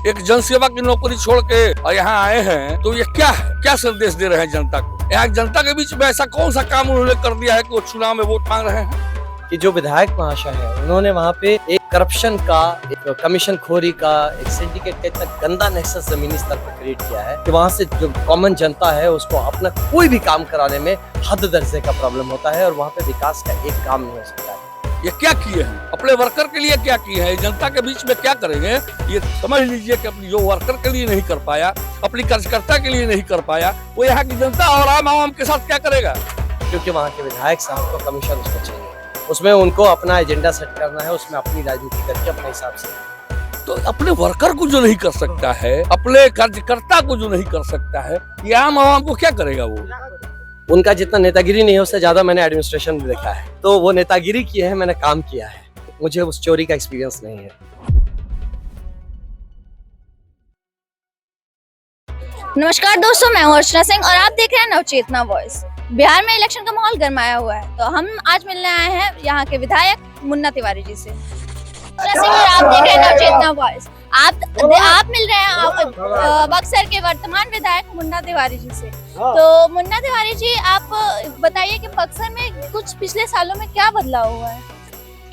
एक जनसेवा की नौकरी छोड़ के और यहाँ आए हैं, तो ये क्या है, क्या संदेश दे रहे हैं जनता को? यहाँ जनता के बीच में ऐसा कौन सा काम उन्होंने कर दिया है कि वो चुनाव में वोट मांग रहे हैं? कि जो विधायक महाशय है उन्होंने वहाँ पे एक करप्शन का, एक कमीशन खोरी का, एक सिंडिकेट का इतना गंदा नेक्सस जमीनी स्तर पर क्रिएट किया है कि वहाँ से जो कॉमन जनता है उसको अपना कोई भी काम कराने में हद दर्जे का प्रॉब्लम होता है और वहाँ पे विकास का एक काम नहीं हो सकता है। ये क्या किए हैं? अपने वर्कर के लिए क्या किए हैं? जनता के बीच में क्या करेंगे? ये समझ लीजिए कि अपनी जो वर्कर के लिए नहीं कर पाया, अपनी कार्यकर्ता के लिए नहीं कर पाया, वो यहाँ की जनता और आम आवाम के साथ क्या करेगा? क्योंकि वहाँ के विधायक साहब को कमीशन उसको चाहिए, उसमें उनको अपना एजेंडा सेट करना है, उसमें अपनी राजनीति करके अपने हिसाब से। तो अपने वर्कर को जो नहीं कर सकता है, अपने कार्यकर्ता को जो नहीं कर सकता है, ये आम आवाम को क्या करेगा? वो उनका जितना नेतागिरी नहीं है उससे ज्यादा मैंने एडमिनिस्ट्रेशन में देखा है, तो वो नेतागिरी की है, मैंने काम किया है, मुझे उस चोरी का एक्सपीरियंस नहीं है। नमस्कार दोस्तों, मैं हूं अर्चना सिंह और आप देख रहे हैं नवचेतना वॉइस। बिहार में इलेक्शन का माहौल गरमाया हुआ है, तो हम आज मिलने आए हैं यहाँ के विधायक मुन्ना तिवारी जी से। अर्चना सिंह और आप देख रहे हैं नवचेतना वॉइस। आप मिल रहे हैं बक्सर के वर्तमान विधायक मुन्ना तिवारी जी से। तो मुन्ना तिवारी जी, आप बताइए कि बक्सर में कुछ पिछले सालों में क्या बदलाव हुआ है?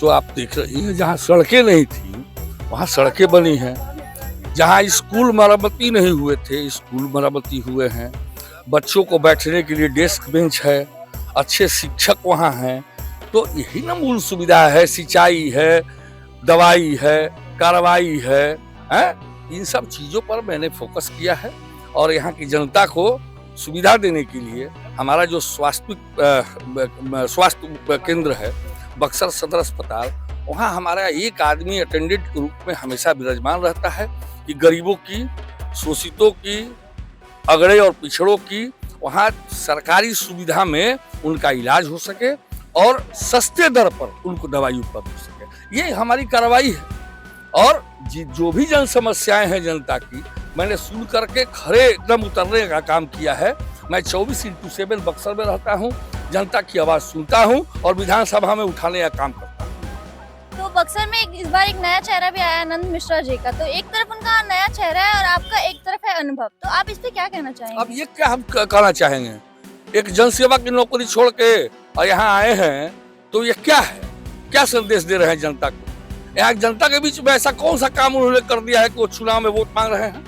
तो आप देख रही हैं, जहाँ सड़कें नहीं थी वहाँ सड़कें बनी हैं, जहाँ स्कूल मरम्मती नहीं हुए थे स्कूल मरम्मती हुए हैं, बच्चों को बैठने के लिए डेस्क बेंच है, अच्छे शिक्षक वहाँ हैं। तो यही ना मूल सुविधा है, सिंचाई है, दवाई है, कार्रवाई है, इन सब चीज़ों पर मैंने फोकस किया है। और यहाँ की जनता को सुविधा देने के लिए हमारा जो स्वास्थ्य केंद्र है बक्सर सदर अस्पताल, वहाँ हमारा एक आदमी अटेंडेंट के रूप में हमेशा विराजमान रहता है कि गरीबों की, शोषितों की, अगड़े और पिछड़ों की वहाँ सरकारी सुविधा में उनका इलाज हो सके और सस्ते दर पर उनको दवाई उपलब्ध हो सके, ये हमारी कार्रवाई है। और जो भी जन समस्याएं हैं जनता की, मैंने सुन करके खड़े एकदम उतरने का काम किया है। मैं 24x7 बक्सर में रहता हूँ, जनता की आवाज़ सुनता हूँ और विधानसभा में उठाने का काम करता हूँ। तो बक्सर में इस बार एक नया चेहरा भी आया, आनंद मिश्रा जी का। तो एक तरफ उनका नया चेहरा है और आपका एक तरफ है अनुभव, तो आप इस पे क्या कहना चाहेंगे? अब ये क्या हम कहना चाहेंगे? एक जनसेवा की नौकरी छोड़ के और यहाँ आए हैं, तो ये क्या है, क्या संदेश दे रहे हैं जनता को? यहाँ जनता के बीच में ऐसा कौन सा काम उन्होंने कर दिया है कि वो चुनाव में वोट मांग रहे हैं?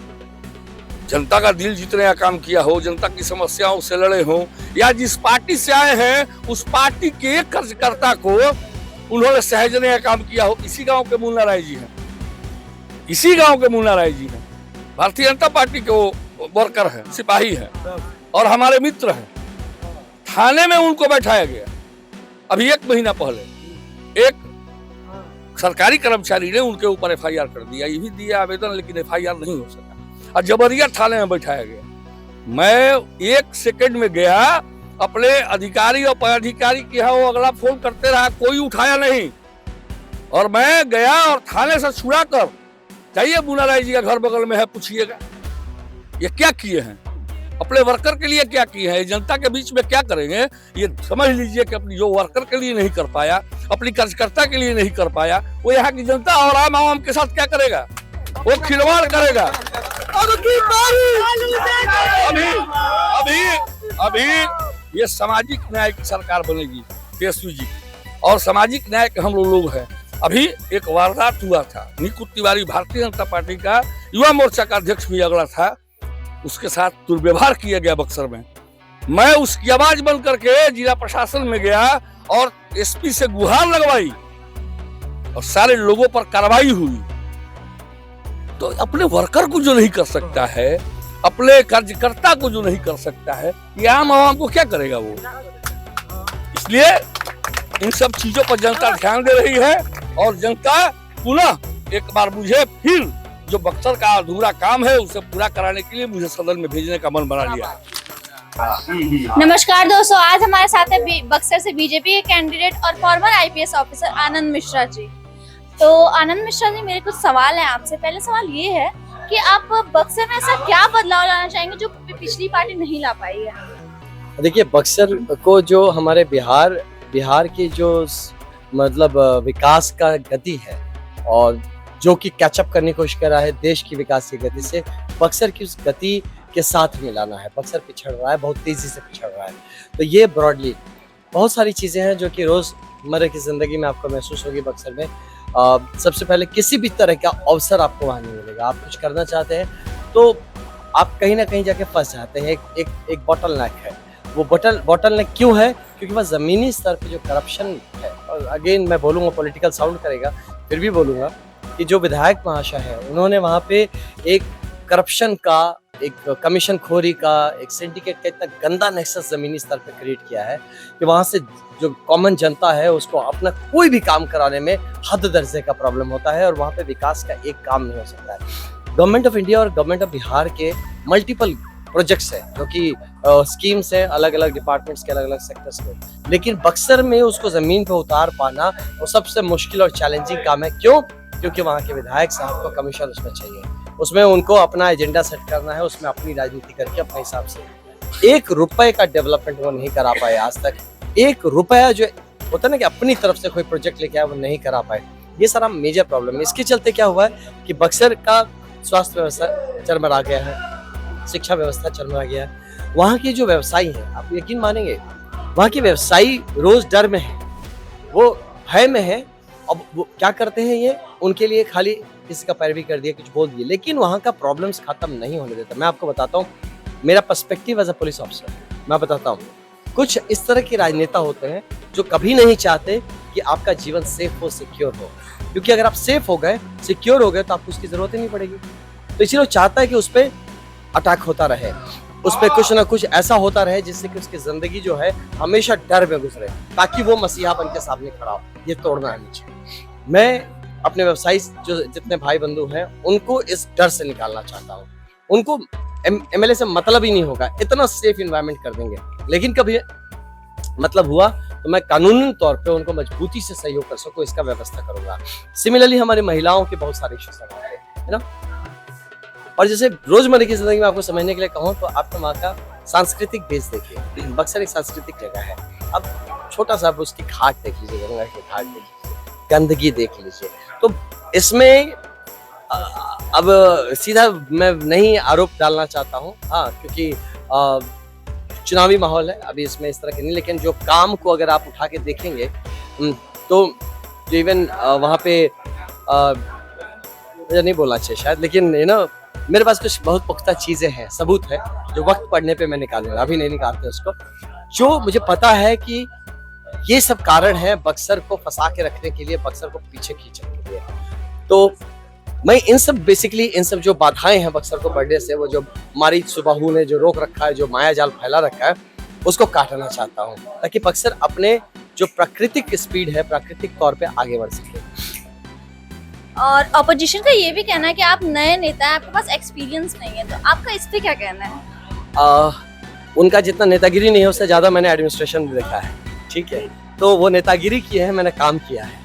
जनता का दिल जीतने का काम किया हो, जनता की समस्याओं से लड़े हो, या जिस पार्टी से आए हैं उस पार्टी के एक कार्यकर्ता को उन्होंने सहजने का काम किया हो। इसी गांव के मुन्ना राय जी हैं, इसी गांव के मुन्ना राय जी हैं, भारतीय जनता पार्टी के वो वर्कर हैं, सिपाही हैं और हमारे मित्र हैं। थाने में उनको बैठाया गया। अभी 1 महीना पहले एक सरकारी कर्मचारी ने उनके ऊपर FIR कर दिया, ये भी दिया आवेदन, लेकिन FIR नहीं हो सका और जबरिया थाने में बैठाया गया। मैं 1 सेकंड में गया, अपने अधिकारी और पदाधिकारी के यहाँ वो अगला फोन करते रहा, कोई उठाया नहीं, और मैं गया और थाने से छुड़ा कर, जाइए मुन्ना राय जी का घर बगल में है, पूछिएगा। ये क्या किए हैं? अपने वर्कर के लिए क्या किए हैं? जनता के बीच में क्या करेंगे? ये समझ लीजिए कि अपनी जो वर्कर के लिए नहीं कर पाया, अपनी कार्यकर्ता के लिए नहीं कर पाया, वो यहाँ की जनता और आम आवाम के साथ क्या करेगा? वो खिलवाड़ करेगा। अभी ये सामाजिक न्याय की सरकार बनेगी तेजस्वी जी, और सामाजिक न्याय के हम लोग हैं। अभी एक वारदात हुआ था, निकु तिवारी भारतीय जनता पार्टी का युवा मोर्चा का अध्यक्ष भी अगला था, उसके साथ दुर्व्यवहार किया गया बक्सर में। मैं उसकी आवाज बन करके जिला प्रशासन में गया और SP से गुहार लगवाई और सारे लोगों पर कार्रवाई हुई। तो अपने वर्कर को जो नहीं कर सकता है, अपने कार्यकर्ता को जो नहीं कर सकता है, ये आम आवाम को क्या करेगा वो? इसलिए इन सब चीजों पर जनता ध्यान दे रही है और जनता पुनः एक बार मुझे फिर जो बक्सर का अधूरा काम है उसे पूरा कराने के लिए मुझे सदन में भेजने का मन बना लिया है। नमस्कार दोस्तों, आज हमारे साथ है बक्सर से बीजेपी के कैंडिडेट और फॉर्मर IPS ऑफिसर आनंद मिश्रा जी। तो आनंद मिश्रा जी, मेरे कुछ सवाल हैं आपसे। पहले सवाल ये है कि आप बक्सर में ऐसा क्या बदलाव लाना चाहेंगे जो पिछली पार्टी नहीं ला पाई है? देखिए, बक्सर को जो हमारे बिहार की जो मतलब विकास का गति है और जो कि कैचअप करने की कोशिश कर रहा है देश की विकास की गति से, बक्सर की उस गति के साथ मिलाना है। बक्सर पिछड़ रहा है, बहुत तेजी से पिछड़ रहा है। तो ये ब्रॉडली बहुत सारी चीज़ें हैं जो कि रोज़मर्रा की ज़िंदगी में आपको महसूस होगी बक्सर में। सबसे पहले किसी भी तरह का अवसर आपको वहाँ नहीं मिलेगा। आप कुछ करना चाहते हैं तो आप कहीं ना कहीं जाके फंस जाते हैं। एक बॉटल नेक है। वो बॉटल नेक क्यों है? क्योंकि वह ज़मीनी स्तर पे जो करप्शन है, और अगेन मैं बोलूँगा पॉलिटिकल साउंड करेगा, फिर भी बोलूँगा कि जो विधायक महाशय है उन्होंने वहाँ पे एक करप्शन का, एक कमीशन खोरी का, एक सिंडिकेट का इतना गंदा नेक्सस ज़मीनी स्तर पे क्रिएट किया है कि वहाँ से जो कॉमन जनता है उसको अपना कोई भी काम कराने में हद दर्जे का प्रॉब्लम होता है और वहाँ पे विकास का एक काम नहीं हो सकता है। गवर्नमेंट ऑफ इंडिया और गवर्नमेंट ऑफ बिहार के मल्टीपल प्रोजेक्ट्स हैं जो कि स्कीम्स हैं अलग अलग डिपार्टमेंट्स के, अलग अलग सेक्टर्स में, लेकिन बक्सर में उसको ज़मीन पे उतार पाना वो सबसे मुश्किल और चैलेंजिंग काम है। क्यों? क्योंकि वहाँ के विधायक साहब को कमीशन उसमें चाहिए, उसमें उनको अपना एजेंडा सेट करना है, उसमें अपनी राजनीति करके अपने हिसाब से 1 रुपए का डेवलपमेंट वो नहीं करा पाए आज तक। 1 रुपया जो होता है ना कि अपनी तरफ से कोई प्रोजेक्ट लेके आए वो नहीं करा पाए। ये सारा मेजर प्रॉब्लम है। इसके चलते क्या हुआ है कि बक्सर का स्वास्थ्य व्यवस्था चरमरा गया है, शिक्षा व्यवस्था चरमरा गया है। वहाँ की जो व्यवसायी हैं, आप यकीन मानेंगे, वहाँ के व्यवसायी रोज डर में है, वो भय में है। अब वो क्या करते हैं, ये उनके लिए खाली किसी का पैरवी कर दिया, कुछ बोल दिए, लेकिन वहाँ का प्रॉब्लम्स खत्म नहीं होने देता। मैं आपको बताता हूँ मेरा perspective as a police officer, मैं बताता हूँ कुछ इस तरह के राजनेता होते हैं जो कभी नहीं चाहते कि आपका जीवन सेफ हो, सिक्योर हो, क्योंकि अगर आप सेफ हो गए, सिक्योर हो गए तो आपको उसकी जरूरत ही नहीं पड़ेगी। तो इसलिए वो चाहता है कि उस पर अटैक होता रहे, उस पर कुछ ना कुछ ऐसा होता रहे जिससे कि उसकी जिंदगी जो है हमेशा डर में गुजरे, ताकि वो मसीहा बन के सामने खड़ा हो। ये तोड़ना है मुझे। मैं अपने व्यवसायी जो जितने भाई बंधु हैं उनको इस डर से निकालना चाहता हूँ। उनको एमएलए से मतलब ही नहीं होगा, इतना सेफ इन्वायरमेंट कर देंगे, लेकिन कभी मतलब हुआ तो मैं कानूनी तौर पे उनको मजबूती से सहयोग कर सकूं, इसका व्यवस्था करूंगा। सिमिलरली हमारी महिलाओं के बहुत सारे इश्यूज है ना। और जैसे रोजमर्रा की जिंदगी में आपको समझने के लिए कहूँ तो आपको वहाँ का सांस्कृतिक बेस देखिए। बक्सर एक सांस्कृतिक जगह है। अब छोटा सा उसकी घाट देख लीजिए, गंगा की घाट देख लीजिए, गंदगी देख लीजिए। तो इसमें अब सीधा मैं नहीं आरोप डालना चाहता हूँ, हाँ, क्योंकि चुनावी माहौल है, अभी इसमें इस तरह के नहीं, लेकिन जो काम को अगर आप उठा के देखेंगे तो इवन वहाँ पे मुझे नहीं बोलना चाहिए शायद, लेकिन मेरे पास कुछ बहुत पुख्ता चीज़ें हैं, सबूत है, जो वक्त पड़ने पे मैं निकालूंगा, अभी नहीं निकालते उसको। जो मुझे पता है कि ये सब कारण है बक्सर को फंसा के रखने के लिए, बक्सर को पीछे खींचने के लिए। तो मैं इन सब जो बाधाएं हैं बक्सर को बढ़ने से, वो जो हमारी सुबाहू ने जो रोक रखा है, जो माया जाल फैला रखा है, उसको काटना चाहता हूँ, ताकि बक्सर अपने जो प्राकृतिक स्पीड है, प्राकृतिक तौर पे आगे बढ़ सके। और ऑपोजिशन का ये भी कहना है कि आप नए नेता हैं, आपके पास एक्सपीरियंस नहीं है, तो आपका इस पे क्या कहना है? उनका जितना नेतागिरी नहीं है उससे ज्यादा मैंने एडमिनिस्ट्रेशन देखा है, ठीक है। तो वो नेतागिरी की है, मैंने काम किया है,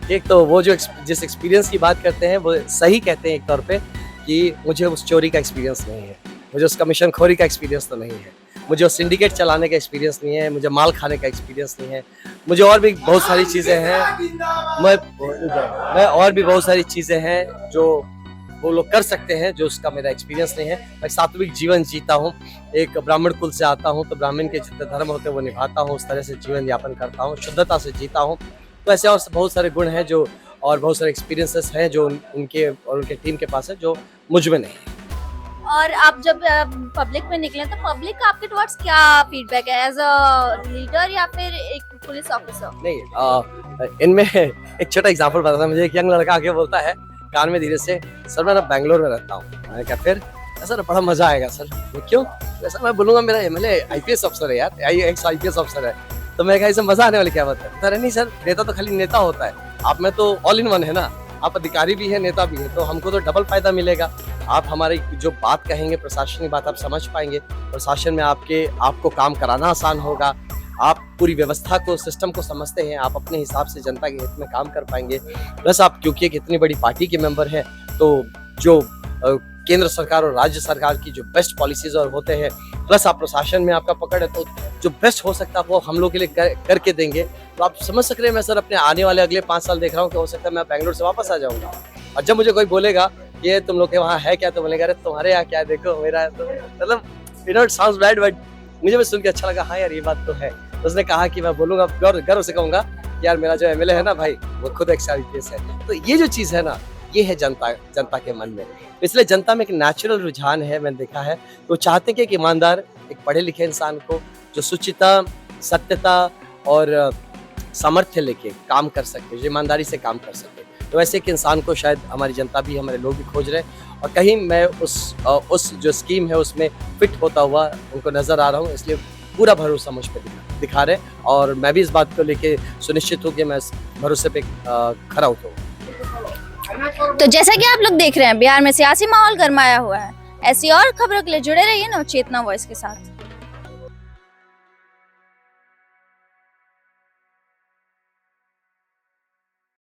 ठीक। तो वो जो जिस एक्सपीरियंस की बात करते हैं वो सही कहते हैं एक तौर पे कि मुझे उस चोरी का एक्सपीरियंस नहीं है, मुझे उस कमीशन खोरी का एक्सपीरियंस तो नहीं है, मुझे उस सिंडिकेट चलाने का एक्सपीरियंस नहीं है, मुझे माल खाने का एक्सपीरियंस नहीं है, मुझे और भी बहुत सारी चीज़ें हैं, मैं और भी बहुत सारी चीज़ें हैं जो वो लोग कर सकते हैं, जो उसका मेरा एक्सपीरियंस नहीं है। मैं सात्विक जीवन जीता हूँ, एक ब्राह्मण कुल से आता हूँ, तो ब्राह्मण के जितने धर्म होते हैं वो निभाता हूँ, उस तरह से जीवन यापन करता हूँ, शुद्धता से जीता हूँ। तो ऐसे और बहुत सारे गुण हैं जो, और बहुत सारे एक्सपीरियंसेस हैं जो उनके और उनके टीम के पास है, जो मुझ में नहीं है। और आप जब पब्लिक में निकले तो पब्लिक का आपके टुवर्ड्स क्या फीडबैक है, एज अ लीडर या फिर एक पुलिस ऑफिसर? नहीं, इनमें एक छोटा एग्जांपल बताता हूं। मुझे एक यंग लड़का आके बोलता है कान में धीरे से, सर मैं ना बेंगलोर में रहता हूँ। मैंने कहा फिर? सर बड़ा मजा आएगा सर। क्यों? वैसा मैं बोलूंगा मेरा एमएलए आईपीएस अफसर है यार, एक्स आईपीएस अफसर है। तो मैं कहा इससे मजा आने वाली क्या बात है? अरे नहीं सर, नेता तो खाली नेता होता है, आप में तो ऑल इन वन है ना, आप अधिकारी भी है, नेता भी है, तो हमको तो डबल फायदा मिलेगा। आप हमारी जो बात कहेंगे, प्रशासनिक बात आप समझ पाएंगे, प्रशासन में आपको काम कराना आसान होगा, आप पूरी व्यवस्था को, सिस्टम को समझते हैं, आप अपने हिसाब से जनता के हित में काम कर पाएंगे। प्लस आप क्योंकि एक इतनी बड़ी पार्टी के मेंबर हैं, तो जो केंद्र सरकार और राज्य सरकार की जो बेस्ट पॉलिसीज और होते हैं, प्लस आप प्रशासन में आपका पकड़ है, तो जो बेस्ट हो सकता है वो हम लोग के लिए करके देंगे। तो आप समझ सक रहे हैं, मैं सर अपने आने वाले अगले 5 साल देख रहा हूँ कि हो सकता है मैं बेंगलोर से वापस आ जाऊँगा। और जब मुझे कोई बोलेगा ये तुम लोग के वहाँ है क्या, तो बोलेगा अरे तुम्हारे यहाँ क्या है, देखो मेरा है। तो मतलब you know it sounds bad but मुझे भी सुन के अच्छा लगा, हाँ यार ये बात तो है। तो उसने कहा कि मैं बोलूंगा, गर्व से कहूंगा यार मेरा जो एमएलए है ना भाई, वो खुद एक IPS है। तो ये जो चीज है ना, ये है जनता के मन में। इसलिए जनता में एक नेचुरल रुझान है, मैंने देखा है। तो चाहते हैं कि एक ईमानदार, एक पढ़े लिखे इंसान को जो सुचिता, सत्यता और सामर्थ्य लेके काम कर सके, जो ईमानदारी से काम कर सके, तो ऐसे एक इंसान को शायद हमारी जनता भी, हमारे लोग भी खोज रहे हैं। और कहीं मैं उस जो स्कीम है उसमें फिट होता हुआ उनको नजर आ रहा हूँ, इसलिए पूरा भरोसा मुझ पर दिखा रहे। और मैं भी इस बात को लेके सुनिश्चित हूँ कि मैं इस भरोसे पे खरा उतरूँ। तो जैसा कि आप लोग देख रहे हैं, बिहार में सियासी माहौल गरमाया हुआ है। ऐसी और खबरों के लिए जुड़े रहिए नवचेतना वॉइस के साथ।